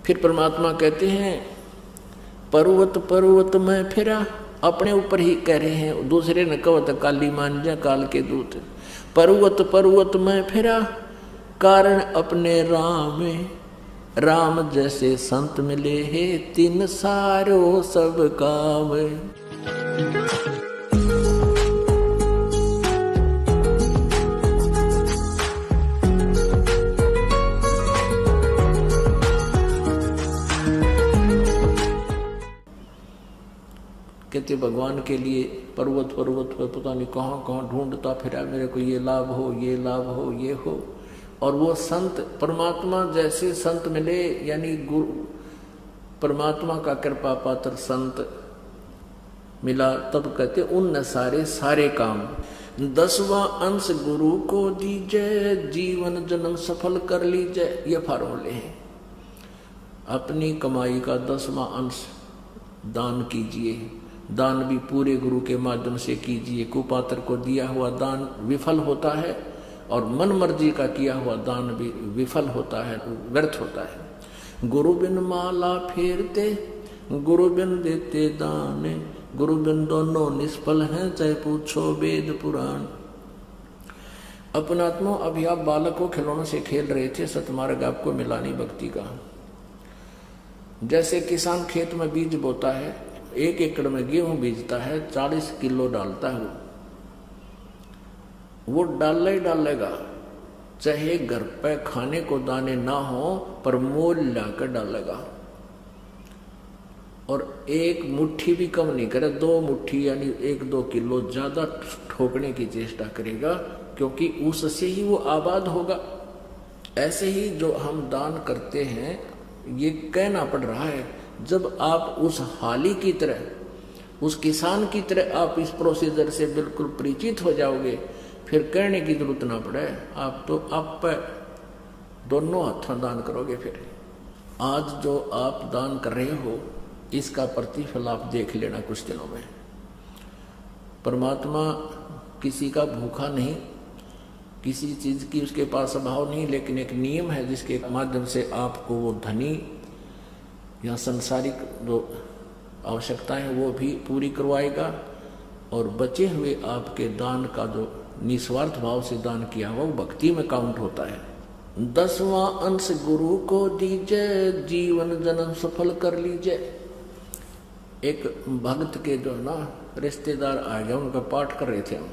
फिर परमात्मा कहते हैं पर्वत पर्वत में फिरा, अपने ऊपर ही कह रहे हैं, दूसरे ने कवत काली मान जा काल के दूत। पर्वत पर्वत में फिरा कारण अपने राम में, राम जैसे संत मिले हैं तीन सारो सब काम। कहते भगवान के लिए पर्वत पर्वत पर पता नहीं कहाँ कहाँ ढूंढता फिरा, मेरे को ये लाभ हो, ये लाभ हो, ये हो। और वो संत परमात्मा जैसे संत मिले, यानी गुरु परमात्मा का कृपा पात्र संत मिला, तब कहते उन सारे सारे काम। 10वां अंश गुरु को दीजिए, जीवन जन्म सफल कर लीजिए, ये फार्मूले हैं। अपनी कमाई का 10वां अंश दान कीजिए, दान भी पूरे गुरु के माध्यम से कीजिए। कुपात्र को दिया हुआ दान विफल होता है और मन मर्जी का किया हुआ दान भी विफल होता है, व्यर्थ होता है। गुरु बिन माला फेरते, गुरु बिन देते दान, गुरु बिन दोनों निष्फल हैं, चाहे पूछो वेद पुराण। अपनात्मा अभी आप बालक को खिलौनों से खेल रहे थे, सतमार्ग आपको मिला नहीं भक्ति का। जैसे किसान खेत में बीज बोता है, 1 एकड़ में गेहूं बीजता है, 40 किलो डालता है, वो डालना ही डालेगा, चाहे घर पे खाने को दाने ना हो पर मोल लाकर डालेगा। और 1 मुट्ठी भी कम नहीं करे, 2 मुट्ठी यानी 1-2 किलो ज्यादा ठोकने की चेष्टा करेगा, क्योंकि उससे ही वो आबाद होगा। ऐसे ही जो हम दान करते हैं, ये कहना पड़ रहा है, जब आप उस हाली की तरह, उस किसान की तरह आप इस प्रोसीजर से बिल्कुल परिचित हो जाओगे, फिर कहने की जरूरत ना पड़े, आप तो आप दोनों हाथों दान करोगे। फिर आज जो आप दान कर रहे हो, इसका प्रतिफल आप देख लेना कुछ दिनों में। परमात्मा किसी का भूखा नहीं, किसी चीज की उसके पास अभाव नहीं, लेकिन एक नियम है जिसके माध्यम से आपको वो धनी या संसारिक जो आवश्यकताएं वो भी पूरी करवाएगा, और बचे हुए आपके दान का जो निस्वार्थ भाव से दान किया हुआ वो भक्ति में काउंट होता है। 10वां अंश गुरु को दीजिए, जीवन जन्म सफल कर लीजिए। एक भक्त के जो ना रिश्तेदार आ गया, उनका पाठ कर रहे थे हम,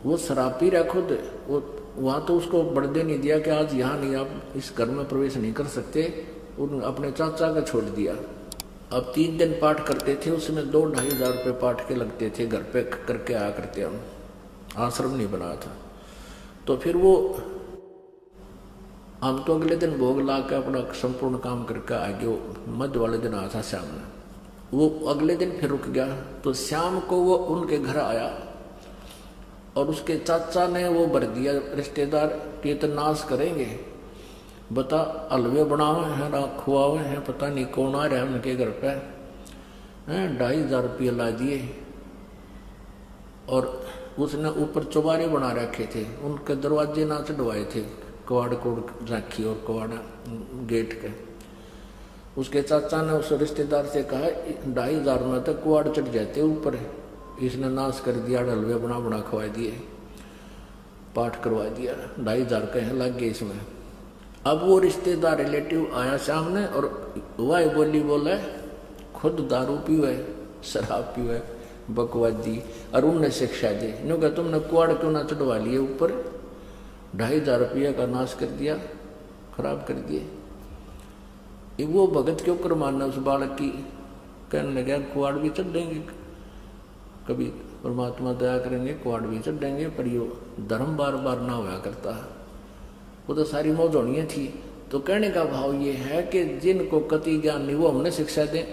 वो शराब पी रहा खुद, वो वहाँ तो उसको बढ़ने नहीं दिया कि आज यहाँ नहीं, आप इस घर में प्रवेश नहीं कर सकते, उन अपने चाचा का छोड़ दिया। अब 3 दिन पाठ करते थे, उसमें 2-2.5 हज़ार रुपये पाठ के लगते थे, घर पे करके आया करते हम, आश्रम नहीं बनाया था। तो फिर वो हम तो अगले दिन भोग ला के अपना संपूर्ण काम करके आ गए। मध्य वाले दिन आया था शाम में, वो अगले दिन फिर रुक गया, तो शाम को वो उनके घर आया और उसके चाचा ने वो भर दिया रिश्तेदार के तो नाश करेंगे, बता हलवे बनावे हैं ना खुआवे हैं, पता नहीं कौन आ रहा है उनके घर पे, 2.5 हज़ार रुपये ला दिए। और उसने ऊपर चौबारे बना रखे थे, उनके दरवाजे ना चढ़वाए थे, कवाड़ कोड़ रखी और कवाड़ा गेट के। उसके चाचा ने उस रिश्तेदार से कहा 2.5 हज़ार में तो कुआड़ चढ़ जाते ऊपर, इसने नाश कर दिया, हलवे बना बना खवा दिए, पाठ करवा दिया, 2.5 हज़ार कहे लग गए इसमें। अब वो रिश्तेदार रिलेटिव आया सामने और वह बोली बोला खुद दारू पीवे, शराब पीवे, बकवादी, और उनने शिक्षा दी, नो कहा तुमने कुआड़ क्यों ना चढ़वा लिए ऊपर, 2.5 हज़ार रुपया का नाश कर दिया, खराब कर दिए। वो भगत क्यों कर मानना उस बालक की, कहने लगा कुआड़ भी चढ़ देंगे, कभी परमात्मा दया करेंगे कुआड़ भी चढ़ देंगे, पर यो धर्म बार बार ना होया करता, वो तो सारी मौजूनियाँ थी। तो कहने का भाव ये है कि जिनको कति ज्ञान नहीं वो हमने शिक्षा दें,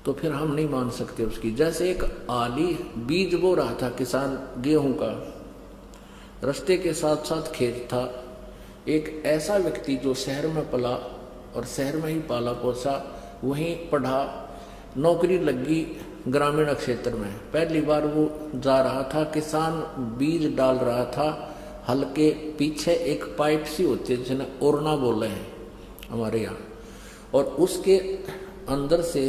तो फिर हम नहीं मान सकते उसकी। जैसे एक आली बीज बो रहा था किसान गेहूं का, रास्ते के साथ साथ खेत था, एक ऐसा व्यक्ति जो शहर में पला और शहर में ही पाला पोसा, वहीं पढ़ा, नौकरी लगी ग्रामीण क्षेत्र में, पहली बार वो जा रहा था, किसान बीज डाल रहा था, हल के पीछे एक पाइप सी होती है जिन्हें ओरना बोले हैं, हमारे यहाँ। और उसके अंदर से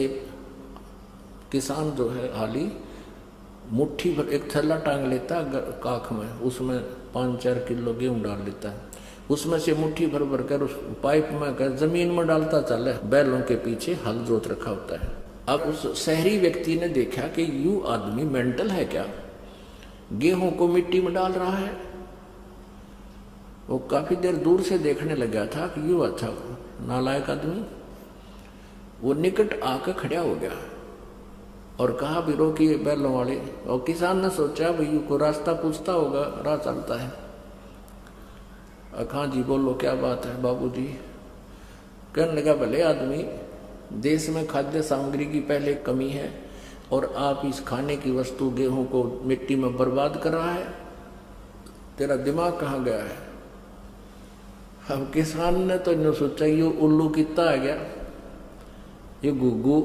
किसान जो है हाली मुट्ठी भर एक थैला टांग लेता है काख में, उसमें 5-4 किलो गेहूं डाल लेता है, उसमें से मुट्ठी भर भर कर उस पाइप में कर जमीन में डालता चले, बैलों के पीछे हल जोत रखा होता है। अब उस शहरी व्यक्ति ने देखा कि यू आदमी मेंटल है क्या, गेहूं को मिट्टी में डाल रहा है। वो काफी देर दूर से देखने लगा था कि यू अच्छा नालायक आदमी। वो निकट आकर खड़ा हो गया और कहा भी रोकिए बैलों वाले। और किसान ने सोचा भाई को रास्ता पूछता होगा, राह चलता है। हाँ जी बोलो क्या बात है बाबूजी। कहने लगा भले आदमी, देश में खाद्य सामग्री की पहले कमी है और आप इस खाने की वस्तु गेहूं को मिट्टी में बर्बाद कर रहा है, तेरा दिमाग कहाँ गया है। अब किसान ने तो यूं सोचा ये उल्लू कितना आ गया, ये गुग्गू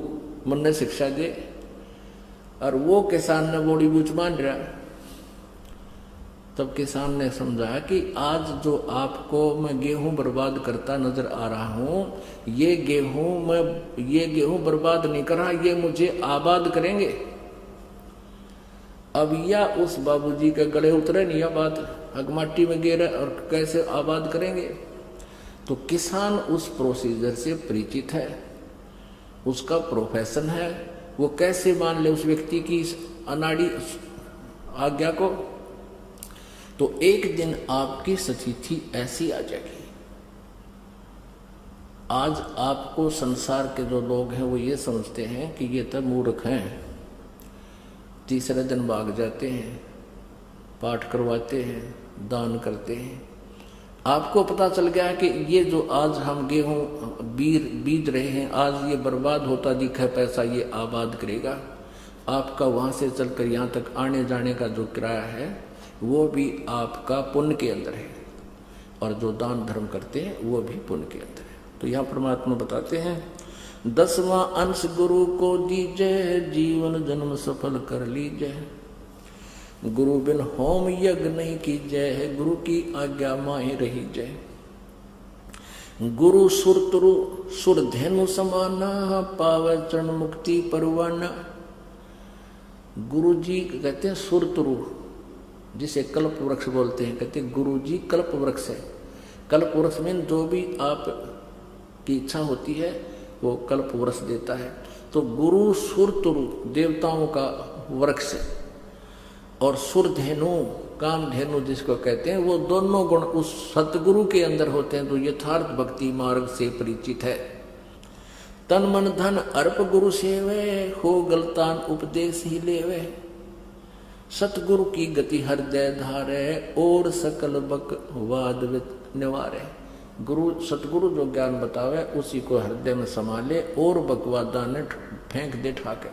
मन ने शिक्षा दे। और वो किसान ने बड़ी बूझ मान रहा। तब किसान ने समझा कि आज जो आपको मैं गेहूं बर्बाद करता नजर आ रहा हूं, ये गेहूं बर्बाद नहीं कर रहा, ये मुझे आबाद करेंगे। अब या उस बाबूजी के गले उतरे नहीं, यह बात अगमाटी में गिरे और कैसे आबाद करेंगे। तो किसान उस प्रोसीजर से परिचित है, उसका प्रोफेशन है, वो कैसे मान ले उस व्यक्ति की अनाड़ी आज्ञा को। तो एक दिन आपकी स्थिति ऐसी आ जाएगी। आज आपको संसार के जो लोग हैं वो ये समझते हैं कि ये तो मूर्ख हैं, तीसरे दिन भाग जाते हैं, पाठ करवाते हैं, दान करते हैं। आपको पता चल गया है कि ये जो आज हम गेहूं बीज रहे हैं, आज ये बर्बाद होता दिखा पैसा, ये आबाद करेगा। आपका वहां से चलकर यहाँ तक आने जाने का जो किराया है वो भी आपका पुण्य के अंदर है, और जो दान धर्म करते हैं वो भी पुण्य के अंदर है। तो यहाँ परमात्मा बताते हैं 10वां अंश गुरु को दीजय, जीवन जन्म सफल कर लीजय। गुरु बिन होम यज्ञ नहीं कीजय है, गुरु की आज्ञा माही रही जय। गुरु सुरतरु सुर धेनु समाना, पावे चरण मुक्ति परवाना। गुरु जी कहते हैं सुरतरु, जिसे कल्प वृक्ष बोलते हैं। कहते हैं गुरु जी कल्प वृक्ष है। कल्प वृक्ष में जो भी आप की इच्छा होती है वो कल्प वृक्ष देता है। तो गुरु सुरतरु देवताओं का वृक्ष है, और सुरधेनु कामधेनु जिसको कहते हैं, वो दोनों गुण उस सतगुरु के अंदर होते हैं जो यथार्थ भक्ति मार्ग से परिचित है। तन मन धन अर्प गुरु सेवे, हो गलतान उपदेश ही लेवे। सतगुरु की गति हृदय धारे, और सकल बक वाद निवारे। गुरु सतगुरु जो ज्ञान बतावे उसी को हृदय में संभाले, और बकवादा ने फेंक दे ठाके।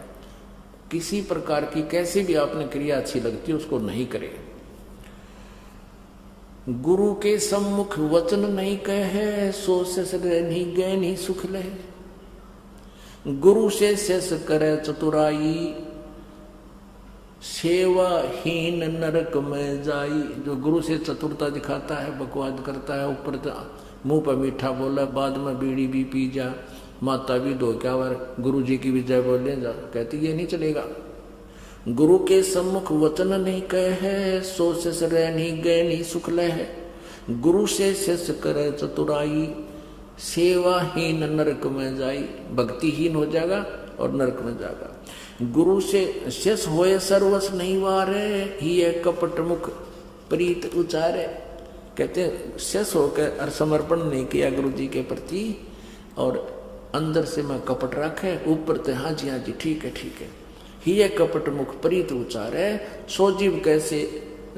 किसी प्रकार की कैसी भी आपने क्रिया अच्छी लगती है उसको नहीं करे। गुरु के सम्मुख वचन नहीं कहे, सो शेष नहीं गए नहीं सुख ले। गुरु से शेष करे चतुराई, सेवाहीन नरक में जाई। जो गुरु से चतुरता दिखाता है, बकवाद करता है, ऊपर मुंह पर मीठा बोला, बाद में बीड़ी भी पी जा, माता भी दो क्या बार गुरु जी की भी जय बोलने जा, कहती ये नहीं चलेगा। गुरु के सम्मुख वचन नहीं कहे, सो शेष रह नहीं गए नहीं सुख ले है। गुरु से शेष करे चतुराई, सेवाहीन नरक में जाई। भक्तिहीन हो जाएगा और नरक में जाएगा। गुरु से शेष होए सर्वस नहीं वारे, ही कपट मुख प्रीत उचारे। कहते हैं शेष होकर और समर्पण नहीं किया गुरु जी के प्रति, और अंदर से मैं कपट रखे, ऊपर से हाँ जी ठीक है। ही कपट मुख प्रीत उचारे, सो जीव कैसे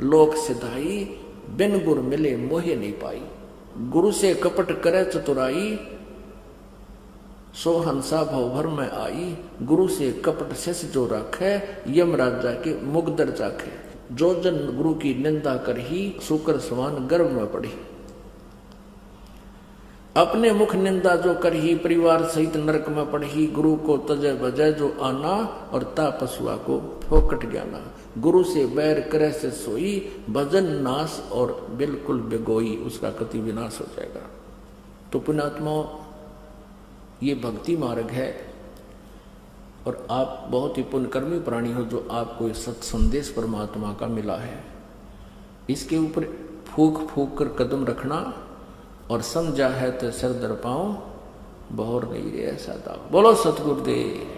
लोक सिधाई, बिन गुर मिले मोहे नहीं पाई। गुरु से कपट करे चतुराई, सो हंसा भवभर में आई। गुरु से कपट शेष जो राखे, यम राजा के मुगदर जाखे। जो जन गुरु की निंदा कर ही, शुक्र समान गर्भ में पड़ी। अपने मुख निंदा जो कर ही, परिवार सहित नरक में पड़ी। गुरु को तजय बजय जो आना, और ता पशुआ को फोकट ज्ञाना। गुरु से बैर करे से सोई, भजन नाश और बिल्कुल बेगोई। उसका कति विनाश हो जाएगा। तो पुण्यात्माओं, ये भक्ति मार्ग है और आप बहुत ही पुण्यकर्मी प्राणी हो जो आपको ये सत संदेश परमात्मा का मिला है। इसके ऊपर फूक फूक कर कदम रखना और समझा है तो सर दर पाओ बहुर नहीं रे ऐसा था। बोलो सतगुरुदेव।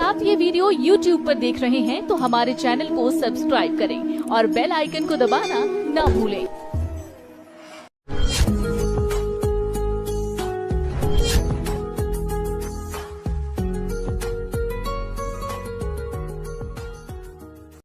आप ये वीडियो YouTube पर देख रहे हैं तो हमारे चैनल को सब्सक्राइब करें और बेल आइकन को दबाना ना भूलें।